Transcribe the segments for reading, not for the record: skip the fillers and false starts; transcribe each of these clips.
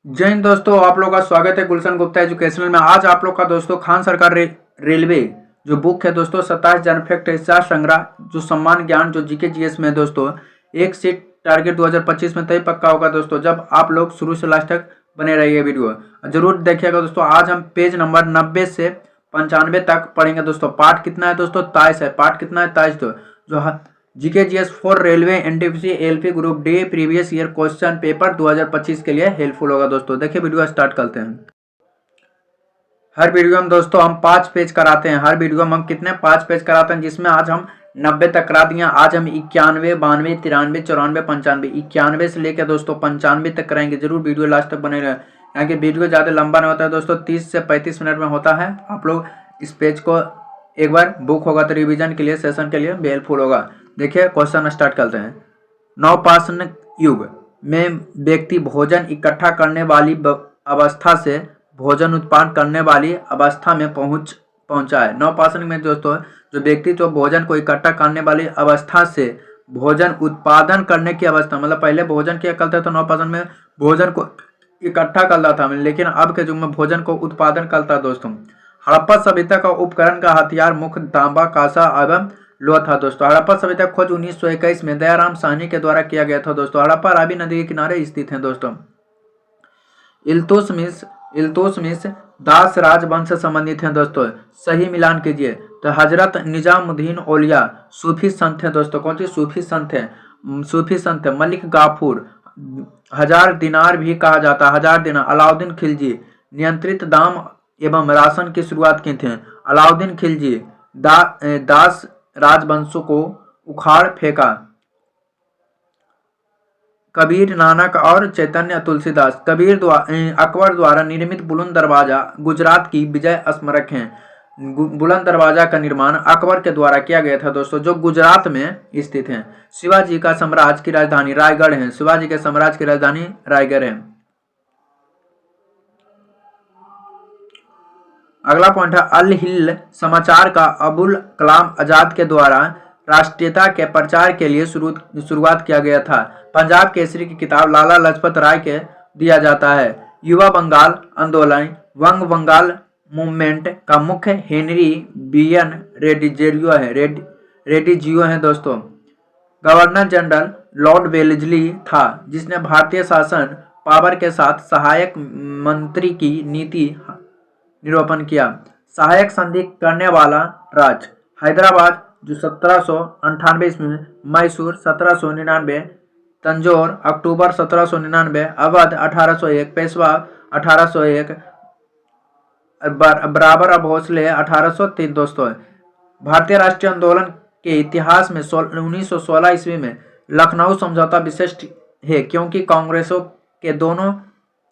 जय हिंद दोस्तों, आप लोग का स्वागत है गुलशन गुप्ता एजुकेशनल में। आज आप लोग का दोस्तों खान सरकार रेलवे जो बुक है दोस्तों 27 जन फैक्ट इतिहास संग्रह जो सम्मान ज्ञान जो जीके जीएस में है दोस्तों, एक सीट टारगेट 2025 में तय पक्का होगा दोस्तों, जब आप लोग शुरू से लास्ट तक बने रहिए वीडियो जरूर देखिएगा दोस्तों। आज हम पेज नंबर 90 से 95 तक पढ़ेंगे दोस्तों। पार्ट कितना है दोस्तों? 23 है। पार्ट कितना है? 23 तो जो GK GS for railway NTPC LP group D previous year question paper 2025 के लिए हेल्पफुल होगा दोस्तों। देखिए वीडियो स्टार्ट करते हैं। हर वीडियो में दोस्तों हम 5 पेज कराते हैं। हर वीडियो में हम कितने 5 पेज कराते हैं, जिसमें आज हम 90 तक करा दिए। आज हम 91, 92, 93, 94, 95, 91 से लेकर दोस्तों 95 तक कराएंगे। जरूर वीडियो लास्ट तक बने रहे, यहाँ की वीडियो ज़्यादा लंबा नहीं होता है दोस्तों, 30 से 35 मिनट में होता है। आप लोग इस पेज को एक बार बुक होगा तो रिविजन के लिए सेशन के लिए हेल्पफुल होगा। देखिए क्वेश्चन स्टार्ट करते हैं। नवपाषाण युग में व्यक्ति भोजन इकट्ठा करने वाली अवस्था से भोजन उत्पादन करने वाली अवस्था में पहुंचा है। नवपाषाण में दोस्तों जो व्यक्ति तो भोजन को इकट्ठा करने वाली अवस्था से भोजन उत्पादन करने की अवस्था, मतलब पहले भोजन क्या करता था, नवपाषाण में भोजन को इकट्ठा करता था, लेकिन अब के युग में भोजन को उत्पादन करता है दोस्तों। हड़प्पा सभ्यता का उपकरण का हथियार मुख्य तांबा, कांसा एवं लोहा था दोस्तों। हड़प्पा सभ्यता खोज 1921 में दयाराम साहनी के द्वारा किया गया था दोस्तों। हड़प्पा रावी नदी के किनारे स्थित है दोस्तों। इल्तुतमिश दास राजवंश से संबंधित हैं दोस्तों। सही मिलान कीजिए तो हजरत निजामुद्दीन औलिया सूफी संत हैं दोस्तों। कौन सी सूफी संत है? सूफी संत है। मलिक गाफूर, 1000 दिनार भी कहा जाता है, 1000 दिनार। अलाउद्दीन खिलजी, नियंत्रित दाम एवं राशन की शुरुआत की थी। अलाउद्दीन खिलजी दास राजवंशों को उखाड़ फेंका। कबीर नानक और चैतन्य तुलसीदास। अकबर द्वारा निर्मित बुलंद दरवाजा गुजरात की विजय स्मारक है। बुलंद दरवाजा का निर्माण अकबर के द्वारा किया गया था दोस्तों, जो गुजरात में स्थित है। शिवाजी का साम्राज्य की राजधानी रायगढ़ है। शिवाजी के साम्राज्य की राजधानी रायगढ़ है। अगला पॉइंट है अल हिल समाचार का अबुल कलाम आजाद के द्वारा राष्ट्रीयता के प्रचार के लिए शुरुआत किया गया था। पंजाब केसरी की किताब लाला लाजपत राय के दिया जाता है। युवा बंगाल आंदोलन वंग बंगाल मूवमेंट का मुख्य हेनरी बीएन रेड्डीजियो है दोस्तों। गवर्नर जनरल लॉर्ड वेलेस्ली था, जिसने भारतीय शासन पावर के साथ सहायक मंत्री की नीति निरूपण किया। सहायक संधि करने वाला राज्य हैदराबाद जो 1798 ईस्वी में, मैसूर 1799, तंजौर अक्टूबर 1799, अवध 1801, पेशवा 1801, बराबर भोसले 1803 दोस्तों। भारतीय राष्ट्रीय आंदोलन के इतिहास में 1916 ईस्वी में लखनऊ समझौता विशिष्ट है, क्योंकि कांग्रेसों के दोनों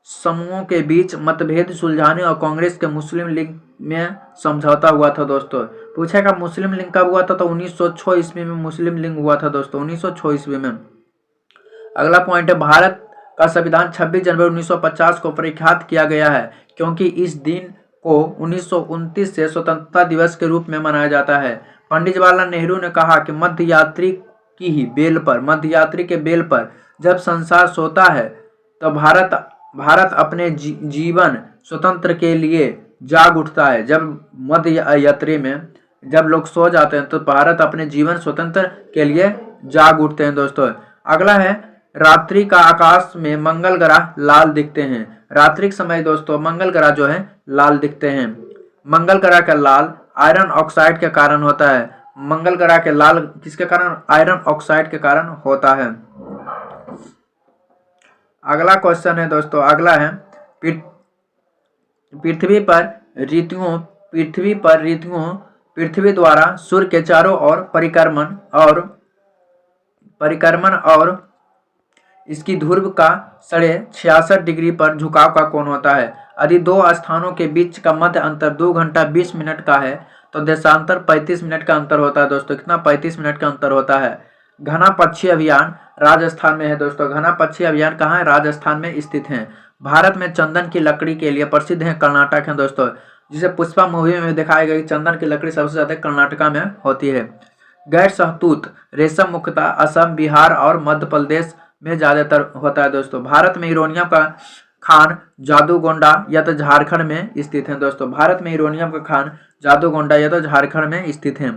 समूहों के बीच मतभेद सुलझाने और कांग्रेस के मुस्लिम लीग में समझौता हुआ था दोस्तों। पूछेगा मुस्लिम लीग कब हुआ था, तो 1906 ईस्वी में मुस्लिम लीग हुआ था दोस्तों, 1906 ईस्वी में। अगला पॉइंट है भारत का संविधान 26 जनवरी 1950 को प्रख्यात किया गया है, क्योंकि इस दिन को 1929 से स्वतंत्रता दिवस के रूप में मनाया जाता है। पंडित जवाहरलाल नेहरू ने कहा कि मध्य यात्री के बेल पर जब संसार सोता है तो भारत अपने जीवन स्वतंत्र के लिए जाग उठता है। जब मध्य यात्री में जब लोग सो जाते हैं तो भारत अपने जीवन स्वतंत्र के लिए जाग उठते हैं दोस्तों। अगला है रात्रि का आकाश में मंगल ग्रह लाल दिखते हैं। रात्रि के समय दोस्तों मंगल ग्रह जो है लाल दिखते हैं। मंगल ग्रह का लाल आयरन ऑक्साइड के कारण होता है। मंगल ग्रह के लाल किसके कारण? आयरन ऑक्साइड के कारण होता है। अगला क्वेश्चन है दोस्तों, अगला है पृथ्वी द्वारा सूर्य के चारों ओर परिक्रमण और इसकी ध्रुव का 66.5 डिग्री पर झुकाव का कोण होता है। यदि दो स्थानों के बीच का मध्य अंतर 2 घंटा 20 मिनट का है तो देशांतर 35 मिनट का अंतर होता है दोस्तों। कितना? 35 मिनट का अंतर होता है। घना पक्षी अभियान राजस्थान में है दोस्तों। घना पक्षी अभियान कहाँ है? राजस्थान में स्थित है। भारत में चंदन की लकड़ी के लिए प्रसिद्ध है कर्नाटक है दोस्तों, जिसे पुष्पा मूवी में दिखाया गया चंदन की लकड़ी सबसे ज्यादा कर्नाटका में होती है। गैर शहतूत रेशम मुख्यतः असम, बिहार और मध्य प्रदेश में ज्यादातर होता है दोस्तों। भारत में यूरेनियम का खान जादूगोंडा या तो झारखंड में स्थित है दोस्तों। भारत में यूरेनियम का खान जादूगोंडा या तो झारखंड में स्थित है।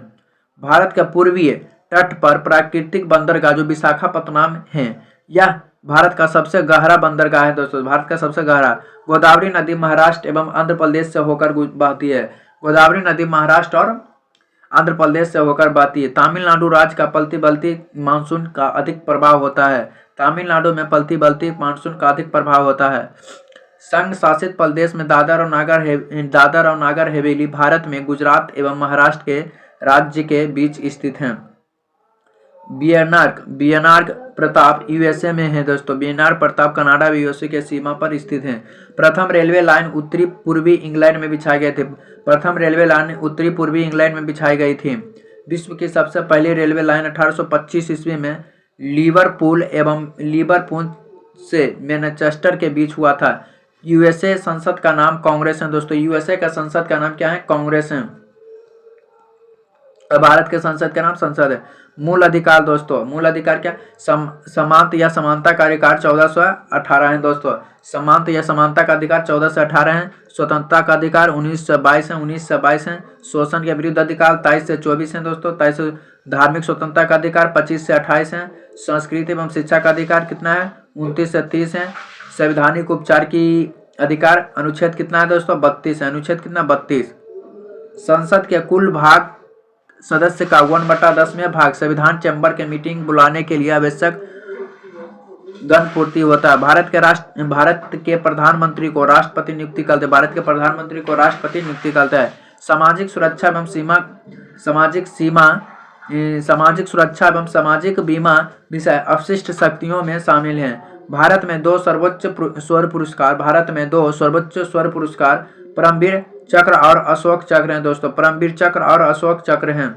भारत के पूर्वीय तट पर प्राकृतिक बंदरगाह जो विशाखापत्तनम है, यह भारत का सबसे गहरा बंदरगाह है दोस्तों। भारत का सबसे गहरा। गोदावरी नदी महाराष्ट्र एवं आंध्र प्रदेश से होकर बहती है। गोदावरी नदी महाराष्ट्र और आंध्र प्रदेश से होकर बहती है। तमिलनाडु राज्य का पलती बलती मानसून का अधिक प्रभाव होता है। तमिलनाडु में पलती बलती मानसून का अधिक प्रभाव होता है। संघ शासित प्रदेश में दादर और नागर हवेली भारत में गुजरात एवं महाराष्ट्र के राज्य के बीच स्थित हैं। बियर्नार्क प्रताप यूएसए में है दोस्तों। बियर्नार्क प्रताप कनाडा व यूएसए के सीमा पर स्थित है। प्रथम रेलवे लाइन उत्तरी पूर्वी इंग्लैंड में बिछाए गए थे। प्रथम रेलवे लाइन उत्तरी पूर्वी इंग्लैंड में बिछाई गई थी। विश्व की सबसे पहली रेलवे लाइन 1825 ईस्वी में लिवरपूल से मैनचेस्टर के बीच हुआ था। यूएसए संसद का नाम कांग्रेस है दोस्तों। यूएसए का संसद का नाम क्या है? कांग्रेस है। भारत के संसद का नाम संसद है। मूल अधिकार दोस्तों, मूल अधिकार क्या? समानता या समानता का अधिकार 1418 है दोस्तों। समानता या समानता का अधिकार 1418 है। स्वतंत्रता का अधिकार 1922 है। शोषण के विरुद्ध अधिकार 23 से 24 है दोस्तों। 23। धार्मिक स्वतंत्रता का अधिकार 25 से 28 है। संस्कृति एवं शिक्षा का अधिकार कितना है? 29 से 30 है। संवैधानिक उपचार की अधिकार अनुच्छेद कितना है दोस्तों? 32 है। अनुच्छेद कितना? 32। संसद के कुल भाग सदस्य का 1/10 में भाग संविधान चैम्बर के मीटिंग बुलाने के लिए आवश्यक गणपूर्ति होता है। भारत के प्रधानमंत्री को राष्ट्रपति नियुक्ति करते हैं। भारत के प्रधानमंत्री को राष्ट्रपति नियुक्ति करता है। सामाजिक सुरक्षा एवं सामाजिक बीमा विषय अवशिष्ट शक्तियों में शामिल हैं। भारत में दो सर्वोच्च स्वर पुरस्कार परमवीर चक्र और अशोक चक्र हैं दोस्तों। परमवीर चक्र और अशोक चक्र हैं।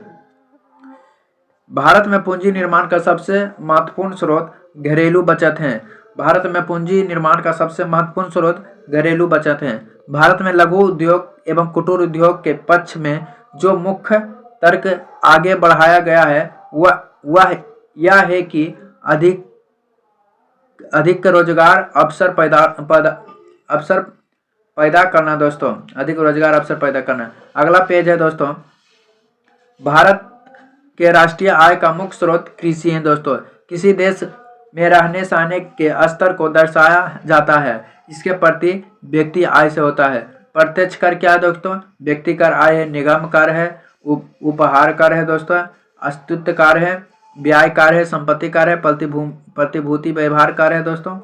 भारत में पूंजी निर्माण का सबसे महत्वपूर्ण स्रोत घरेलू बचत है। भारत में पूंजी निर्माण का सबसे महत्वपूर्ण स्रोत घरेलू बचत है। भारत में लघु उद्योग एवं कुटीर उद्योग के पक्ष में जो मुख्य तर्क आगे बढ़ाया गया है वह यह है कि अधिक रोजगार अवसर पैदा करना दोस्तों। अधिक रोजगार अवसर पैदा करना। अगला पेज है दोस्तों। भारत के राष्ट्रीय आय का मुख्य स्रोत कृषि है दोस्तों। किसी देश में रहने सहने के स्तर को दर्शाया जाता है इसके प्रति व्यक्ति आय से होता है। प्रत्यक्ष कर क्या है दोस्तों? व्यक्ति कर आय है। निगम कर है। उपहार कर है दोस्तों। अस्तित्व कर है। ब्याज कर है। संपत्ति कर है। प्रतिभूति व्यवहार कर है दोस्तों।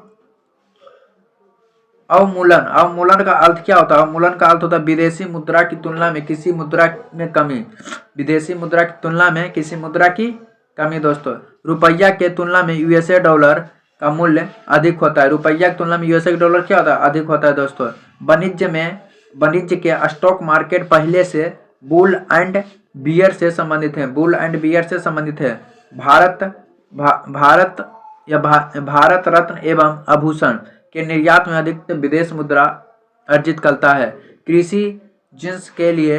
अवमूलन का अर्थ क्या होता है? अवमूलन का अर्थ होता है विदेशी मुद्रा की तुलना में किसी मुद्रा में कमी। विदेशी मुद्रा की तुलना में किसी मुद्रा की कमी दोस्तों। रुपया के तुलना में यूएसए डॉलर का मूल्य अधिक होता है। रुपया की तुलना में यूएसए डॉलर क्या होता है? अधिक होता है दोस्तों। वाणिज्य के स्टॉक मार्केट पहले से बुल एंड बियर से संबंधित है। बुल एंड बियर से संबंधित है। भारत रत्न एवं आभूषण के निर्यात में अधिकतम विदेश मुद्रा अर्जित करता है। कृषि जिन्स के लिए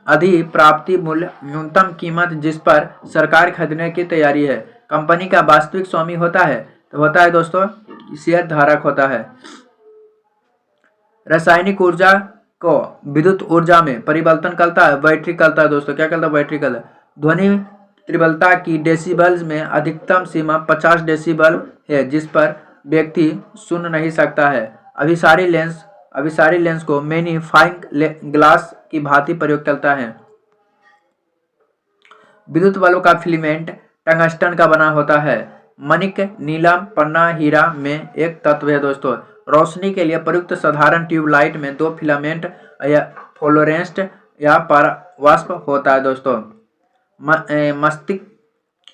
अधिप्राप्ति मूल्य न्यूनतम कीमत जिस पर सरकार खरीदने की तैयारी है। कंपनी का वास्तविक स्वामी होता है दोस्तों शेयर धारक होता है। रासायनिक ऊर्जा को विद्युत ऊर्जा में परिवर्तन करता है। बैटरी करता है दोस्तों। क्या करता है? बैटरी करता है। ध्वनि तीव्रता की डेसिबल्स में अधिकतम सीमा 50 डेसिबल है जिस पर व्यक्ति सुन नहीं सकता है। अभिसारी लेंस को मैग्नीफाइंग ग्लास की भांति प्रयोग करता है। विद्युत बल्ब का फिलामेंट टंगस्टन का बना होता है। मणिक नीलम पन्ना हीरा में एक तत्व है दोस्तों। रोशनी के लिए प्रयुक्त साधारण ट्यूबलाइट में 2 फिलामेंट या फ्लोरेसेंट या परावाष्प होता है दोस्तों। मस्तिष्क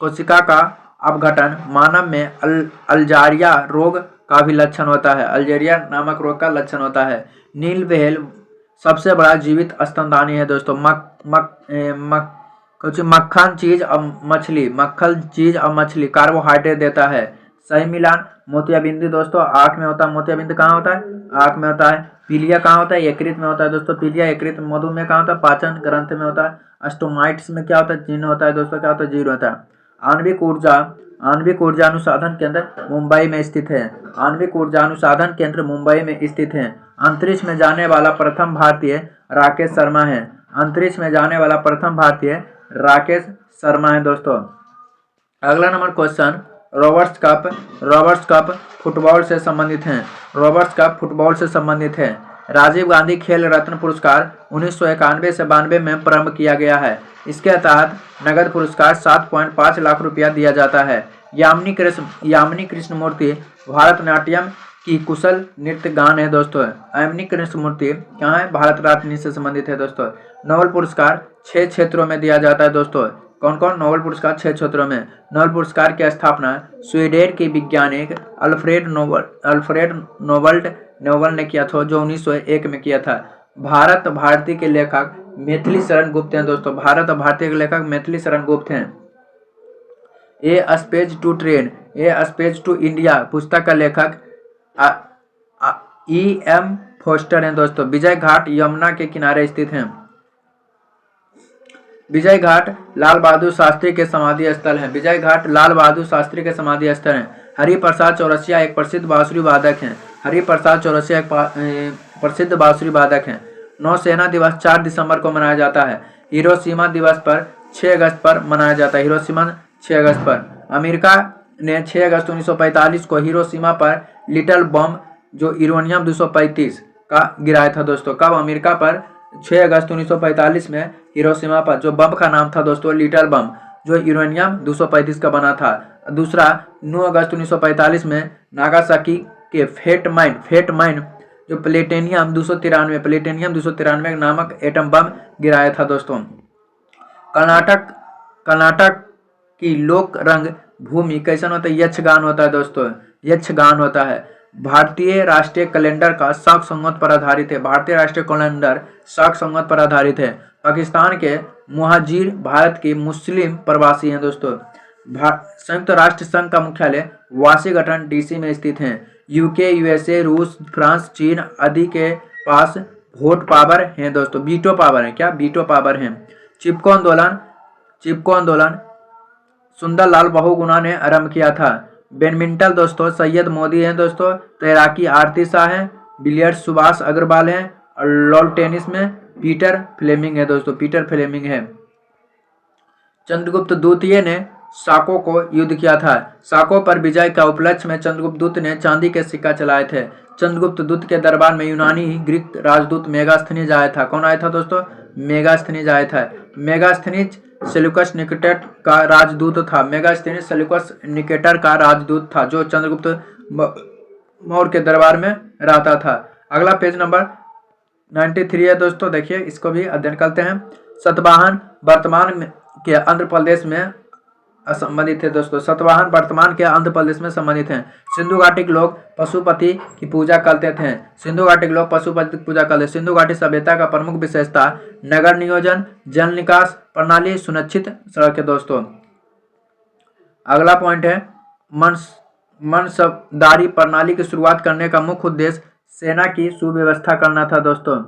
कोशिका का अपघटन मानव में अल्जारिया रोग का भी लक्षण होता है। अल्जारिया नामक रोग का लक्षण होता है। नील व्हेल सबसे बड़ा जीवित स्तनधारी है दोस्तों। मक्खन चीज और मछली कार्बोहाइड्रेट देता है। सही मिलान मोतियाबिंद दोस्तों आँख में होता है। मोतियाबिंद कहाँ होता है? आँख में होता है। पीलिया कहाँ होता है? यकृत में होता है दोस्तों। पीलिया यकृत। मधु में कहाँ होता है? पाचन ग्रंथि में होता है। स्टोमाइट्स में क्या होता है? चिन्ह होता है दोस्तों। क्या होता है? जीव होता है। आणविक ऊर्जा अनुसंधान केंद्र मुंबई में स्थित है। आणविक ऊर्जा अनुसंधान केंद्र मुंबई में स्थित है। अंतरिक्ष में जाने वाला प्रथम भारतीय राकेश शर्मा है। अंतरिक्ष में जाने वाला प्रथम भारतीय राकेश शर्मा है दोस्तों। अगला number question, Roberts cup football से संबंधित है। रॉबर्ट्स कप फुटबॉल से संबंधित है। राजीव गांधी खेल रत्न पुरस्कार 1991 से 92 में प्रारंभ किया गया है। इसके तहत नगद पुरस्कार 7.5 लाख रुपया दिया जाता है। यामिनी कृष्णमूर्ति भारतनाट्यम की कुशल नृत्य गान है दोस्तों। यामिनी कृष्णमूर्ति क्या है? भारतनाट्यम से संबंधित है दोस्तों। नोबेल पुरस्कार 6 क्षेत्रों में दिया जाता है दोस्तों। कौन कौन? नोबेल पुरस्कार 6 क्षेत्रों में। नोबेल पुरस्कार की स्थापना स्वीडन के वैज्ञानिक अल्फ्रेड नोबल ने किया था, जो 1901 में किया था। भारत भारती के लेखक मैथिली शरण गुप्त हैं दोस्तों। भारत भारती के लेखक मैथिली शरण गुप्त हैं। A space to train, a space to India पुस्तक का लेखक E.M. फोस्टर हैं दोस्तों। विजय घाट यमुना के किनारे स्थित हैं। विजय घाट लाल बहादुर शास्त्री के समाधि स्थल है। विजय घाट लाल बहादुर शास्त्री के समाधि स्थल है। हरिप्रसाद चौरसिया एक प्रसिद्ध बांसुरी वादक हैं। हरिप्रसाद चौरसिया एक प्रसिद्ध बांसुरी वादक हैं। नौसेना दिवस 4 दिसंबर को मनाया जाता है। हिरोशिमा दिवस पर 6 अगस्त पर मनाया जाता है। हिरोशिमा 6 अगस्त पर। अमेरिका ने 6 अगस्त 1945 को हिरोशिमा पर लिटिल बम जो यूरेनियम 235 का गिराया था दोस्तों। कब? अमेरिका पर 6 अगस्त 1945 में हिरोशिमा पर जो बम का नाम था दोस्तों लिटिल बम, जो यूरेनियम 235 का बना था। दूसरा 9 अगस्त 1945 में नागासाकी के फेट माइन जो प्लेटिनियम 293 नामक एटम बम गिराया था दोस्तों। कर्नाटक की लोक रंग भूमि कैसा होता है? यक्षगान होता है दोस्तों। यक्षगान होता है। भारतीय राष्ट्रीय कैलेंडर का शाक संवत पर आधारित है। भारतीय राष्ट्रीय कैलेंडर शाक संवत पर आधारित है। पाकिस्तान के मुहाजिर भारत के मुस्लिम प्रवासी हैं दोस्तों। संयुक्त राष्ट्र संघ का मुख्यालय वाशिंगटन डीसी में स्थित है। यूके, यूएसए, रूस, फ्रांस, चीन आदि के पास वोट पावर है दोस्तों। वीटो पावर है। क्या? वीटो पावर है। चिपको आंदोलन सुंदरलाल बहुगुणा ने आरंभ किया था। बैडमिंटन दोस्तों सैयद मोदी हैं दोस्तों। तैराकी आरती शाह है। बिलियर्ड्स सुभाष अग्रवाल हैं। और लॉन टेनिस में पीटर फ्लेमिंग है दोस्तों। पीटर फ्लेमिंग है। चंद्रगुप्त द्वितीय ने साको को युद्ध किया था। साको पर विजय का उपलक्ष्य में चंद्रगुप्त द्वितीय ने चांदी के सिक्का चलाए थे। चंद्रगुप्त द्वितीय के दरबार में यूनानी ग्रीक राजदूत मेगास्थनीज आया था। कौन आया था दोस्तों? मेगास्थनीज आया था। मेगास्थनीज सेल्यूकस निकेटर का राजदूत था। मेगास्थनीज सेल्यूकस निकेटर का राजदूत था, जो चंद्रगुप्त मौर्य के दरबार में रहता था। अगला पेज नंबर 93 है दोस्तों। देखिए, इसको भी अध्ययन करते हैं। सतवाहन वर्तमान के आंध्र प्रदेश में संबंधित है दोस्तों। सतवाहन वर्तमान के आंध्र प्रदेश में संबंधित हैं। सिंधु घाटी के लोग पशुपति की पूजा करते थे। सिंधु घाटी के लोग पशुपति की पूजा करते। सिंधु घाटी सभ्यता का प्रमुख विशेषता नगर नियोजन, जल निकास प्रणाली, सुनिश्चित सड़क है दोस्तों। अगला पॉइंट है मनसबदारी प्रणाली की शुरुआत करने का मुख्य उद्देश्य सेना की सुव्यवस्था करना था दोस्तों।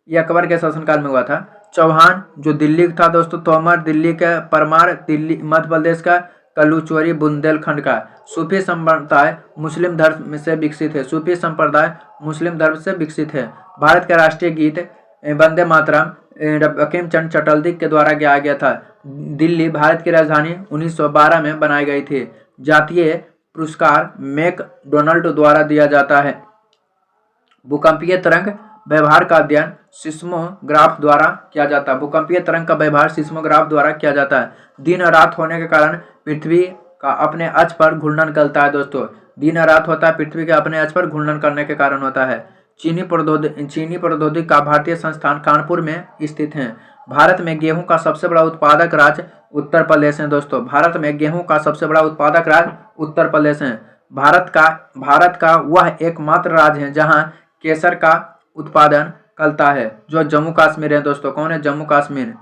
यह अकबर के शासनकाल में हुआ था। चौहान जो दिल्ली का था दोस्तों। तोमर दिल्ली का। परमार दिल्ली मध्य प्रदेश का। कलुचवरी बुंदेलखंड का। सूफी संप्रदाय मुस्लिम धर्म से विकसित है। सूफी संप्रदाय मुस्लिम धर्म से विकसित है। भारत का राष्ट्रीय गीत वंदे मातरम बंकिम चंद्र चटर्जी के द्वारा गाया गया था। दिल्ली भारत की राजधानी 1912 में बनाई गई थी। जातीय पुरस्कार मैकडोनाल्ड द्वारा दिया जाता है। भूकंपीय तरंग व्यवहार का अध्ययन सिस्मोग्राफ द्वारा किया जाता है। भूकंपीय तरंग का व्यवहार सिस्मोग्राफ द्वारा किया जाता है। दिन और रात होने के कारण पृथ्वी का अपने अक्ष पर घूर्णन करता है दोस्तों। दिन और रात होता है पृथ्वी के अपने अक्ष पर घूर्णन करने के कारण होता है। चीनी प्रौद्योगिकी का भारतीय संस्थान कानपुर में स्थित है। भारत में गेहूं का सबसे बड़ा उत्पादक राज्य उत्तर प्रदेश है दोस्तों। भारत में गेहूं का सबसे बड़ा उत्पादक राज्य उत्तर प्रदेश है। भारत का वह एकमात्र राज्य है जहां केसर का उत्पादन करता है, जो जम्मू कश्मीर है दोस्तों। कौन है? जम्मू कश्मीर।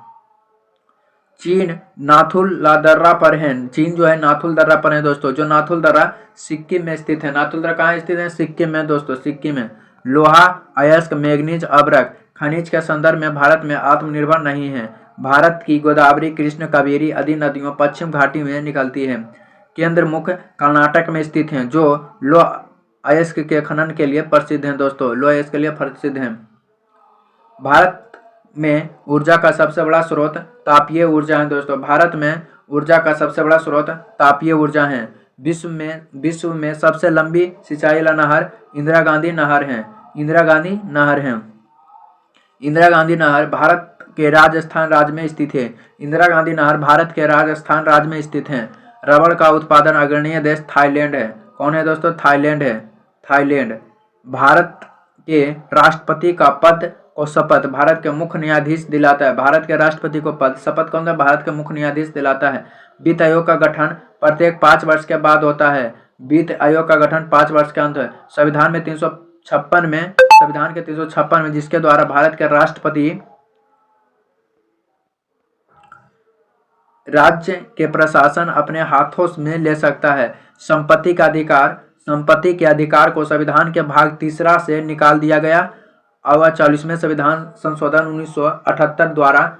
चीन नाथुल दर्रा पर है। चीन जो है नाथुल दर्रा पर है दोस्तों, जो नाथुल दर्रा सिक्किम में स्थित है। नाथुल दर्रा कहाँ स्थित है? सिक्किम में दोस्तों, सिक्किम में। लोहा, अयस्क, मैग्नीज, अभ्रक खनिज के संदर्भ में भारत में आत्मनिर्भर नहीं है। भारत की गोदावरी, कृष्ण, कावेरी आदि नदियों पश्चिम घाटी में निकलती है। केंद्र मुख्य कर्नाटक में स्थित हैं, जो लौह अयस्क के खनन के लिए प्रसिद्ध हैं दोस्तों, लौह अयस्क के लिए प्रसिद्ध हैं। भारत में ऊर्जा का सबसे बड़ा स्रोत तापीय ऊर्जा है दोस्तों। भारत में ऊर्जा का सबसे बड़ा स्रोत तापीय ऊर्जा है। विश्व में सबसे लंबी सिंचाई वाला नहर इंदिरा गांधी नहर है। इंदिरा गांधी नहर भारत के राजस्थान राज्य में स्थित है। इंदिरा गांधी नहर भारत के राजस्थान राज्य में स्थित है। रबड़ का उत्पादन अग्रणी देश थाईलैंड है। कौन है दोस्तों? थाईलैंड है। थाईलैंड। भारत के राष्ट्रपति का पद को शपथ भारत के मुख्य न्यायाधीश दिलाता है। भारत के राष्ट्रपति को पद शपथ कौन सा? भारत के मुख्य न्यायाधीश दिलाता है। वित्त आयोग का गठन प्रत्येक 5 वर्ष के बाद होता है। वित्त आयोग का गठन 5 वर्ष के अंत है। संविधान के 356 में जिसके द्वारा भारत के राष्ट्रपति राज्य के प्रशासन अपने हाथों में ले सकता है। संपत्ति के अधिकार को संविधान के भाग 3 से निकाल दिया गया और 40वें संविधान संशोधन 1978 द्वारा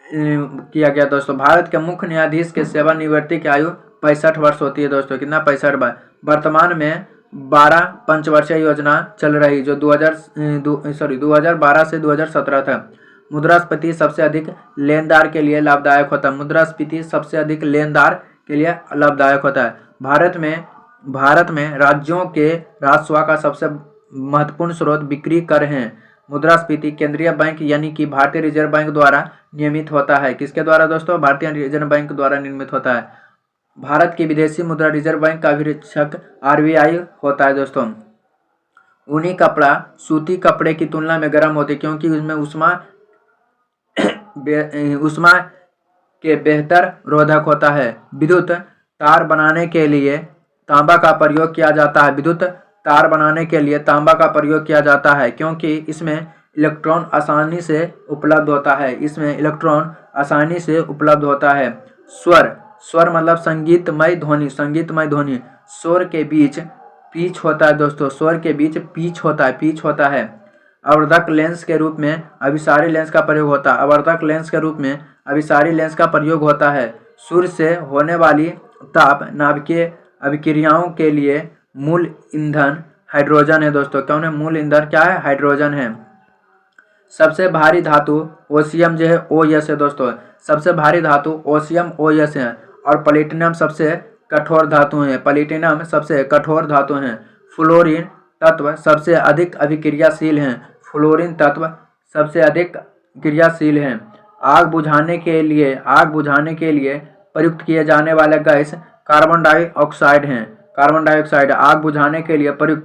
किया गया दोस्तों। भारत के मुख्य न्यायाधीश के सेवानिवृत्ति की आयु 65 वर्ष होती है दोस्तों। कितना? 65 वर्ष। वर्तमान में 12 पंचवर्षीय योजना चल रही जो 2012 से 2017 था। मुद्रास्फीति सबसे अधिक लेनदार के लिए लाभदायक होता है। मुद्रास्फीति सबसे अधिक लेनदार के लिए लाभदायक होता है। भारत में राज्यों के राजस्व का सबसे महत्वपूर्ण स्रोत बिक्री कर हैं। मुद्रास्फीति केंद्रीय बैंक यानी कि भारतीय रिजर्व बैंक द्वारा नियमित होता है। किसके द्वारा दोस्तों? भारतीय रिजर्व बैंक द्वारा नियमित होता है। भारत की विदेशी मुद्रा रिजर्व बैंक का निरीक्षक RBI होता है दोस्तों। ऊनी कपड़ा सूती कपड़े की तुलना में गर्म होते क्योंकि उसमें उष्मा के बेहतर रोधक होता है। विद्युत तार बनाने के लिए तांबा का प्रयोग किया जाता है। विद्युत तार बनाने के लिए तांबा का प्रयोग किया जाता है क्योंकि इसमें इलेक्ट्रॉन आसानी से उपलब्ध होता है। स्वर मतलब संगीतमय ध्वनि। स्वर के बीच पिच होता है दोस्तों। स्वर के बीच पिच होता है। आवर्धक लेंस के रूप में अभिसारी लेंस का प्रयोग होता है। सूर्य से होने वाली ताप नाभिकीय अभिक्रियाओं के लिए मूल ईंधन हाइड्रोजन है दोस्तों। कौन है मूल ईंधन? क्या है? हाइड्रोजन है। सबसे भारी धातु ओसियम जो है OS है दोस्तों। सबसे भारी धातु ओसियम OS है और प्लेटिनम सबसे कठोर धातु हैं। फ्लोरीन तत्व सबसे अधिक अभिक्रियाशील हैं। आग बुझाने के लिए प्रयुक्त किए जाने वाले गैस कार्बन डाइऑक्साइड हैं। आग बुझाने के लिए प्रयुक्त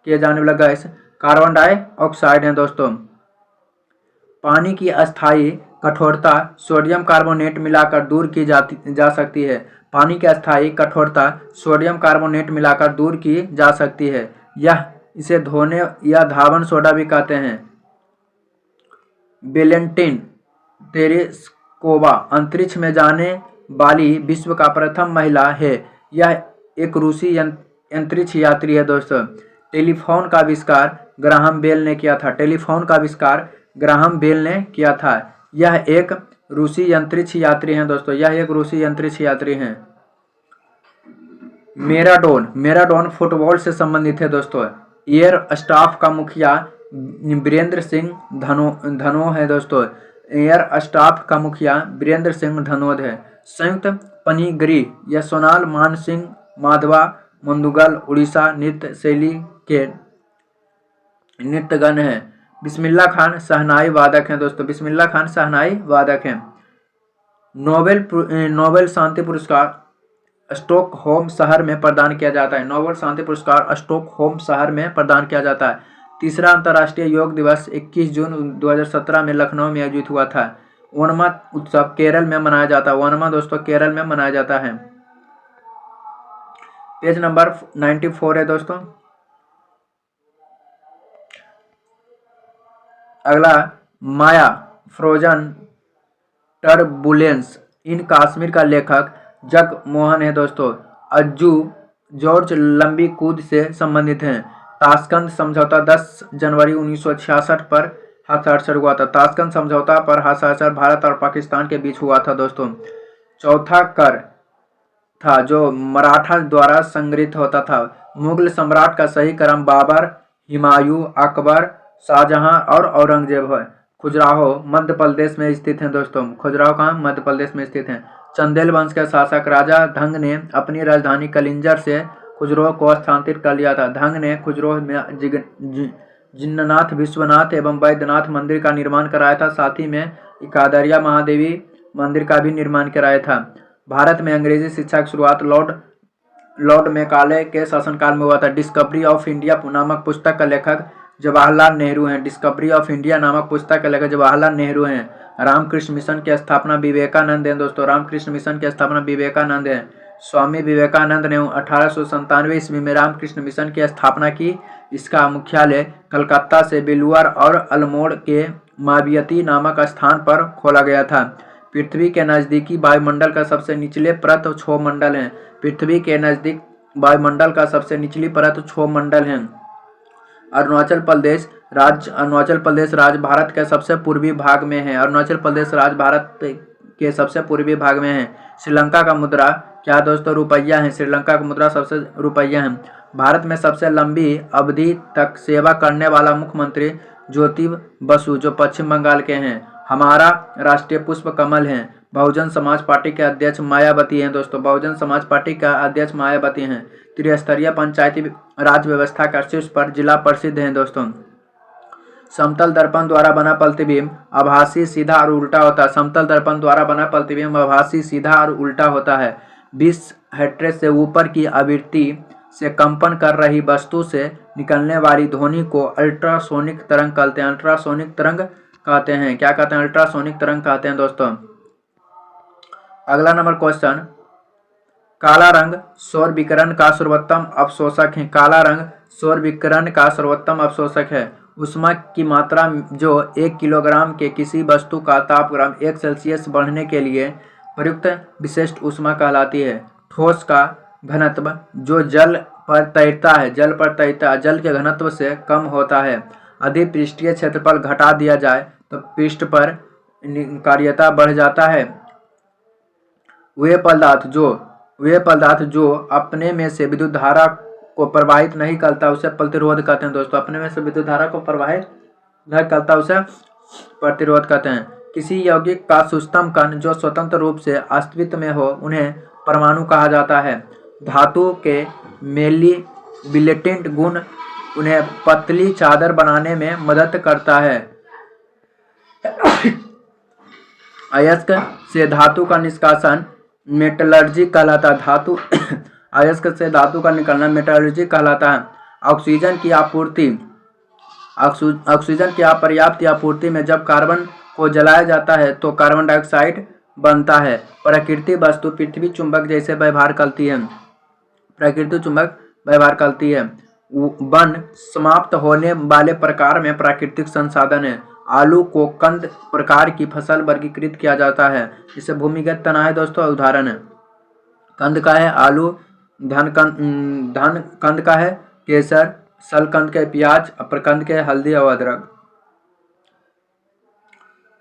किए जाने वाला गैस कार्बन डाइऑक्साइड है दोस्तों। पानी की अस्थायी कठोरता सोडियम कार्बोनेट मिलाकर दूर की जा सकती है। पानी की अस्थायी कठोरता सोडियम कार्बोनेट मिलाकर दूर की जा सकती है। इसे धोने या धावन सोडा भी कहते हैं। वेलेंटिन तेरेस्कोवा अंतरिक्ष में जाने वाली विश्व का प्रथम महिला है। यह एक रूसी अंतरिक्ष यात्री है दोस्तों। टेलीफोन का आविष्कार ग्राहम बेल ने किया था। यह एक रूसी अंतरिक्ष यात्री हैं दोस्तों। मैराडोन फुटबॉल से संबंधित है दोस्तों। एयर स्टाफ का मुखिया वीरेंद्र सिंह धनोद है दोस्तों। धनोद है। संयुक्त पनीगरी या सोनाल मानसिंह माधवा मंदुगल उड़ीसा नृत्य शैली के नृत्यगण हैं। बिस्मिल्लाह खान शहनाई वादक हैं दोस्तों। नोबेल शांति पुरस्कार स्टॉकहोम शहर में प्रदान किया जाता है। तीसरा अंतर्राष्ट्रीय योग दिवस 21 जून 2017 में लखनऊ में आयोजित हुआ था। ओणम उत्सव केरल में मनाया जाता है। पेज नंबर 94 है दोस्तों। अगला माया फ्रोजन टर्बुलेंस इन कश्मीर का लेखक जगमोहन है दोस्तों। अज्जू जॉर्ज लंबी कूद से संबंधित हैं। ताशकंद समझौता 10 जनवरी 1966 पर हस्ताक्षर हुआ था। ताशकंद समझौता पर हस्ताक्षर भारत और पाकिस्तान के बीच हुआ था दोस्तों। चौथा कर था जो मराठा द्वारा संग्रहित होता था। मुगल सम्राट का सही क्रम बाबर, हुमायूं, अकबर, शाहजहां और औरंगजेब है। खजुराहो मध्य प्रदेश में स्थित है दोस्तों। खजुराहो कहाँ? मध्य प्रदेश में स्थित है। चंदेल वंश के शासक राजा धंग ने अपनी राजधानी कलिंजर से खजुराहो को स्थानांतरित कर लिया था। धंग ने खजुराहो में जिन्नाथ, विश्वनाथ एवं वैद्यनाथ मंदिर का निर्माण कराया था। साथ ही में इकादरिया महादेवी मंदिर का भी निर्माण कराया था। भारत में अंग्रेजी शिक्षा की शुरुआत लॉर्ड मैकाले के शासनकाल में हुआ था। डिस्कवरी ऑफ इंडिया नामक पुस्तक का लेखक जवाहरलाल नेहरू हैं। डिस्कवरी ऑफ इंडिया नामक पुस्तक का लेखक जवाहरलाल नेहरू हैं। रामकृष्ण मिशन की स्थापना विवेकानंद हैं दोस्तों। रामकृष्ण मिशन की स्थापना विवेकानंद है। स्वामी विवेकानंद ने 1897 ईस्वी में रामकृष्ण मिशन की स्थापना की। इसका मुख्यालय कलकत्ता से बेलूर और अल्मोड़ के मावियती नामक स्थान पर खोला गया था। पृथ्वी के नज़दीकी वायुमंडल का सबसे निचले परत क्षोभमंडल है। पृथ्वी के नज़दीक वायुमंडल का सबसे निचली परत क्षोभमंडल है। अरुणाचल प्रदेश राज्य भारत के सबसे पूर्वी भाग में है। अरुणाचल प्रदेश राज्य भारत के सबसे पूर्वी भाग में है। श्रीलंका का मुद्रा क्या दोस्तों? रुपया है। श्रीलंका का मुद्रा सबसे रुपया है। भारत में सबसे लंबी अवधि तक सेवा करने वाला मुख्यमंत्री ज्योति बसु जो पश्चिम बंगाल के हैं। हमारा राष्ट्रीय पुष्प कमल है। बहुजन समाज पार्टी के अध्यक्ष मायावती हैं दोस्तों। बहुजन समाज पार्टी का अध्यक्ष मायावती हैं। त्रिस्तरीय पंचायती राज व्यवस्था का शीर्ष पर जिला परिषद हैं दोस्तों। समतल दर्पण द्वारा बना प्रतिबिंब आभासी, सीधा और उल्टा होता है। समतल दर्पण द्वारा बना प्रतिबिंब आभासी, सीधा और उल्टा होता है। 20 हर्ट्ज से ऊपर की आवृत्ति से कंपन कर रही वस्तु से निकलने वाली ध्वनि को अल्ट्रासोनिक तरंग कहते हैं। अल्ट्रासोनिक तरंग कहते हैं। क्या कहते हैं? अल्ट्रासोनिक तरंग कहते हैं दोस्तों। अगला नंबर क्वेश्चन, काला रंग सौर विकिरण का सर्वोत्तम अवशोषक है। काला रंग सौर विकिरण का सर्वोत्तम अवशोषक है। ऊष्मा की मात्रा जो 1 किलोग्राम के किसी वस्तु का तापक्रम 1 सेल्सियस बढ़ने के लिए प्रयुक्त विशिष्ट ऊष्मा कहलाती है। ठोस का घनत्व जो जल पर तैरता है, जल के घनत्व से कम होता है। यदि पृष्ठीय क्षेत्रफल घटा दिया जाए तो पृष्ठ पर कार्यता बढ़ जाता है। वे पदार्थ जो अपने में से विद्युत धारा को प्रवाहित नहीं करता उसे प्रतिरोध कहते हैं दोस्तों। अपने में से विद्युत धारा को प्रवाहित नहीं करता उसे प्रतिरोध कहते हैं। किसी यौगिक का सूक्ष्म कण जो स्वतंत्र रूप से अस्तित्व में हो उन्हें परमाणु कहा जाता है। धातु के मेलिबिलिटेंट गुण उन्हें पतली चादर बनाने में मदद करता है। अयस्क से धातु का निष्कासन मेटलर्जी कहलाता है। अयस्क से धातु का निकलना मेटलर्जी कहलाता है। ऑक्सीजन की अपर्याप्त आपूर्ति में जब कार्बन को जलाया जाता है तो कार्बन डाइऑक्साइड बनता है। प्रकृति वस्तु पृथ्वी चुंबक जैसे व्यवहार करती है। वन समाप्त होने वाले प्रकार में प्राकृतिक संसाधन है। आलू को कंद प्रकार की फसल वर्गीकृत किया जाता है। इसे भूमिगत तना है दोस्तों। उदाहरण है कंद का है आलू, धन कंद का है केसर, सल कंद के प्याज, प्रकंद के हल्दी और अदरक।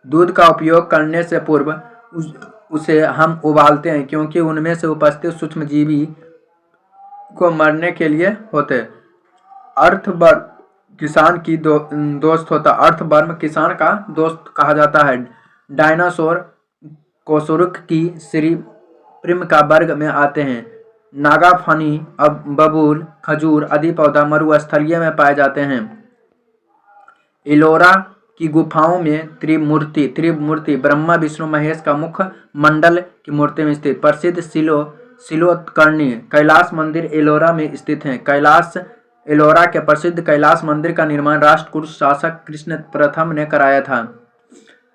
दूध का उपयोग करने से पूर्व उसे हम उबालते हैं क्योंकि उनमें से उपस्थित सूक्ष्मजीवी को मरने के लिए होते। अर्थवर्म किसान की दोस्त होता। अर्थवर्म किसान का दोस्त कहा जाता है। डायनासोर कोसुरुक की श्री प्रिम का वर्ग में आते हैं। नागाफनी, बबूल, खजूर आदि पौधा मरुस्थलीय में पाए जाते हैं। इलोरा की गुफाओं में त्रिमूर्ति ब्रह्मा विष्णु महेश का मुख्य मंडल की मूर्ति में स्थित प्रसिद्ध शिलोत्कर्णी कैलाश मंदिर एलोरा में स्थित है। एलोरा के प्रसिद्ध कैलाश मंदिर का निर्माण राष्ट्रकूट शासक कृष्ण प्रथम ने कराया था।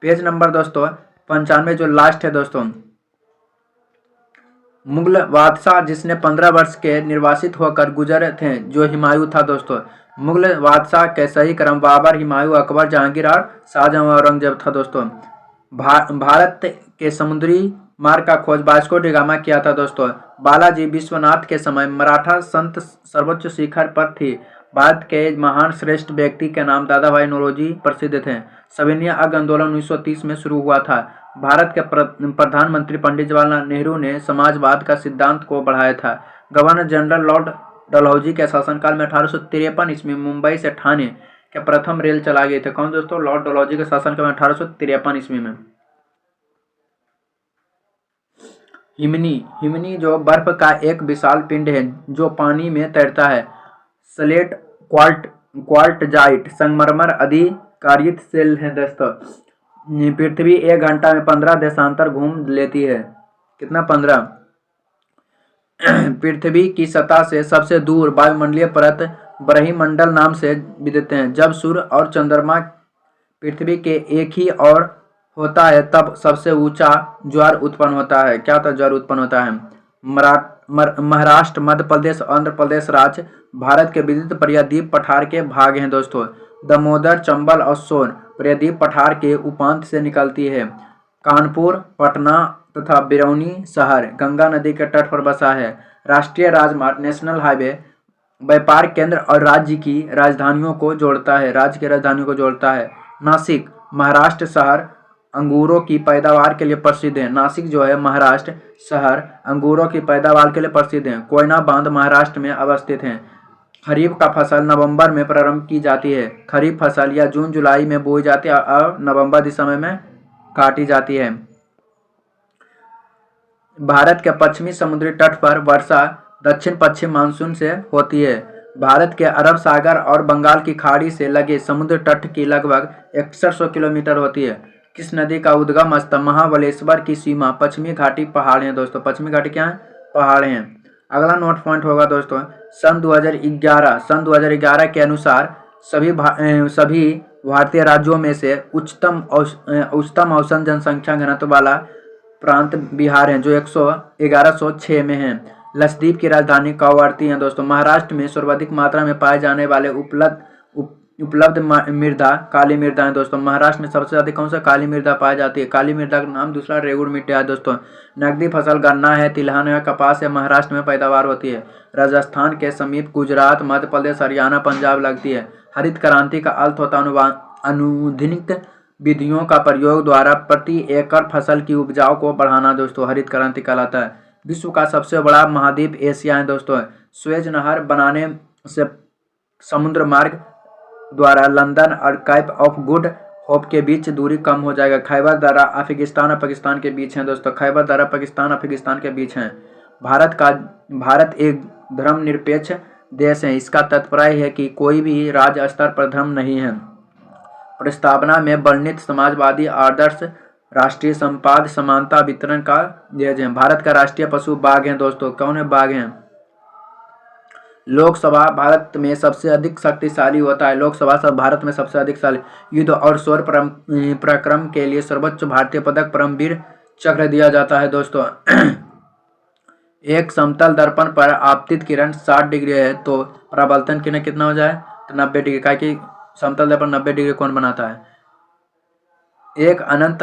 पेज नंबर दोस्तों 95 जो लास्ट है दोस्तों। मुगल बादशाह जिसने 15 वर्ष के निर्वासित होकर गुजरे थे जो हुमायूं था दोस्तों। मुगल बादशाह के सही क्रम बाबर, हुमायूं, अकबर, जहांगीर और शाहजहां औरंगजेब था दोस्तों। भारत के समुद्री मार्ग का खोज वास्को डी गामा किया था दोस्तों। बालाजी विश्वनाथ के समय मराठा संत सर्वोच्च शिखर पर थी। भारत के महान श्रेष्ठ व्यक्ति के नाम दादा भाई नौरोजी प्रसिद्ध थे। सविनय अग आंदोलन 1930 में शुरू हुआ था। भारत के प्रधानमंत्री पंडित जवाहरलाल नेहरू ने समाजवाद का सिद्धांत को बढ़ाया था। गवर्नर जनरल लॉर्ड डलहौजी के शासनकाल में 1853 ईस्वी में मुंबई से ठाणे के प्रथम रेल चला गए थे। कौन दोस्तों? लॉर्ड डलहौजी के शासनकाल में 1853 ईस्वी में। हिमनी जो बर्फ का एक विशाल पिंड है जो पानी में तैरता है। स्लेट, क्वार्टजाइट, संगमरमर आदि कारित सेल है दोस्तों। पृथ्वी 1 घंटा में 15 देशांतर घूम लेती है। कितना? 15। पृथ्वी की सतह से सबसे दूर वायुमंडलीय परत ब्रह्मंडल नाम से विदित है। जब सूर्य और चंद्रमा पृथ्वी के एक ही ओर होता है तब सबसे ऊंचा ज्वार उत्पन्न होता है। क्या होता है? ज्वार उत्पन्न होता है। महाराष्ट्र, मध्य प्रदेश, आंध्र प्रदेश राज्य भारत के विविध प्रायद्वीप पठार के भाग हैं दोस्तों। दामोदर, चंबल और सोन प्रायद्वीप पठार के उपांत से निकलती है। कानपुर, पटना तथा बिरौनी शहर गंगा नदी के तट पर बसा है। राष्ट्रीय राजमार्ग, नेशनल हाईवे व्यापार केंद्र और राज्य की राजधानियों को जोड़ता है। नासिक, महाराष्ट्र शहर अंगूरों की पैदावार के लिए प्रसिद्ध है। नासिक जो है महाराष्ट्र शहर अंगूरों की पैदावार के लिए प्रसिद्ध है। कोयना बांध महाराष्ट्र में अवस्थित है। खरीफ का फसल नवंबर में प्रारंभ की जाती है। खरीफ फसल या जून जुलाई में बोई जाती है और नवंबर दिसंबर में काटी जाती है। भारत के पश्चिमी समुद्री तट पर वर्षा दक्षिण पश्चिम मानसून से होती है। भारत के अरब सागर और बंगाल की खाड़ी से लगे समुद्र तट की लगभग 6100 किलोमीटर होती है। किस नदी का उद्गम स्थल? महाबलेश्वर की सीमा पश्चिमी घाटी पहाड़ हैं दोस्तों। पश्चिमी घाटी क्या है? पहाड़ हैं। अगला नोट पॉइंट होगा दोस्तों, सन 2011 के अनुसार सभी भारतीय राज्यों में से उच्चतम औसत जनसंख्या घनत्व वाला प्रांत बिहार है जो 1106 में है। लक्षद्वीप की राजधानी कवरत्ती है दोस्तों। महाराष्ट्र में सर्वाधिक मात्रा में पाए जाने वाले उपलब्ध मृदा काली मृदा है दोस्तों। महाराष्ट्र में सबसे अधिक कौन सा? काली मृदा पाई जाती है। काली मृदा का नाम दूसरा रेगुड़ मिट्टी है दोस्तों। नकदी फसल गन्ना है, तिलहन है, कपास है। महाराष्ट्र में पैदावार होती है। राजस्थान के समीप गुजरात, मध्य प्रदेश, हरियाणा, पंजाब लगती है। हरित क्रांति का अर्थ होता है आधुनिक विधियों का प्रयोग द्वारा प्रति एकड़ फसल की उपजाऊ को बढ़ाना दोस्तों। हरित क्रांति कहलाता है। विश्व का सबसे बड़ा महाद्वीप एशिया है दोस्तों। स्वेज नहर बनाने से समुद्र मार्ग द्वारा लंदन और कैप ऑफ गुड होप के बीच दूरी कम हो जाएगा। खैबर दर्रा अफगानिस्तान और पाकिस्तान के बीच है दोस्तों। खैबर दर्रा पाकिस्तान अफगानिस्तान के बीच है। भारत एक धर्मनिरपेक्ष देश है। इसका तात्पर्य है कि कोई भी राज्य स्तर पर धर्म नहीं है। प्रस्तावना में वर्णित समाजवादी आदर्श राष्ट्रीय संपाद समानता वितरण का ध्येय है। भारत का राष्ट्रीय पशु बाघ है दोस्तों। कौन है? बाघ है। लोकसभा भारत में सबसे अधिक शक्तिशाली होता है। लोकसभा सब भारत में सबसे अधिक शाली युद्ध और शौर्य पराक्रम के लिए सर्वोच्च भारतीय पदक परमवीर चक्र दिया जाता है दोस्तों। एक समतल दर्पण पर आपतित किरण 60 डिग्री है तो परावर्तन किरण कितना हो जाए? तो 90 डिग्री। का कि समतल दर्पण 90 डिग्री कौन बनाता है? एक अनंत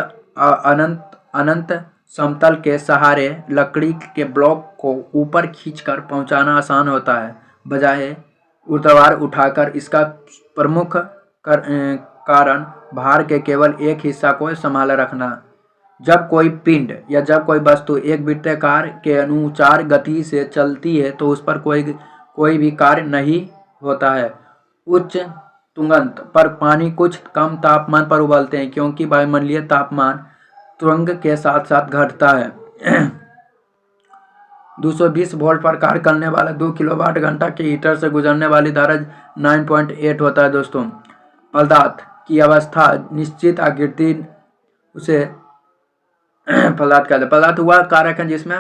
समतल के सहारे लकड़ी के ब्लॉक को ऊपर खींचकर पहुंचाना आसान होता है बजाय ऊर्ध्वाधर उठाकर। इसका प्रमुख कारण भार के केवल एक हिस्सा को संभाले रखना। जब कोई पिंड या जब कोई वस्तु एक वृत्ताकार के अनुसार गति से चलती है तो उस पर कोई भी कार्य नहीं होता है। उच्च तुंगंत पर पानी कुछ कम तापमान पर उबलते हैं क्योंकि वायुमंडलीय तापमान तुरंग के साथ साथ घटता है। 220 वोल्ट पर कार्य करने वाला 2 किलोवाट घंटा के हीटर से गुजरने वाली धारा 9.8 होता है दोस्तों। पदार्थ की अवस्था निश्चित आकृति उसे पदार्थ कहते हैं। पदार्थ हुआ कारक है जिसमें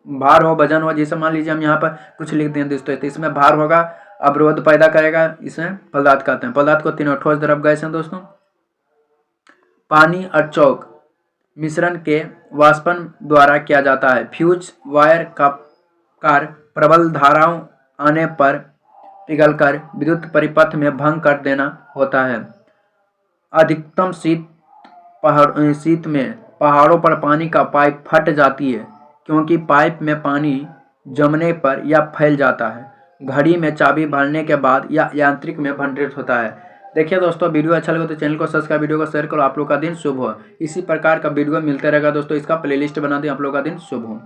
भार हो, वजन हो। जैसे मान लीजिए हम यहाँ पर कुछ लिख दें दोस्तों तो इसमें भार होगा, अवरोध पैदा करेगा, इसे पदार्थ कहते हैं। पदार्थ को तीनों ठोस, द्रव, गैस हैं दोस्तों। पानी और चौक मिश्रण के वाष्पन द्वारा किया जाता है। फ्यूज वायर का कार्य प्रबल धाराओं आने पर पिघलकर विद्युत परिपथ में भंग कर देना होता है। अधिकतम शीत में पहाड़ों पर पानी का पाइप फट जाती है क्योंकि पाइप में पानी जमने पर यह फैल जाता है। घड़ी में चाबी भरने के बाद यह यांत्रिक में भंडारित होता है। देखिए दोस्तों, वीडियो अच्छा लगे तो चैनल को सब्सक्राइब, वीडियो को शेयर करो। आप लोग का दिन शुभ हो। इसी प्रकार का वीडियो मिलते रहेगा दोस्तों। इसका प्लेलिस्ट बना दें। आप लोग का दिन शुभ हो।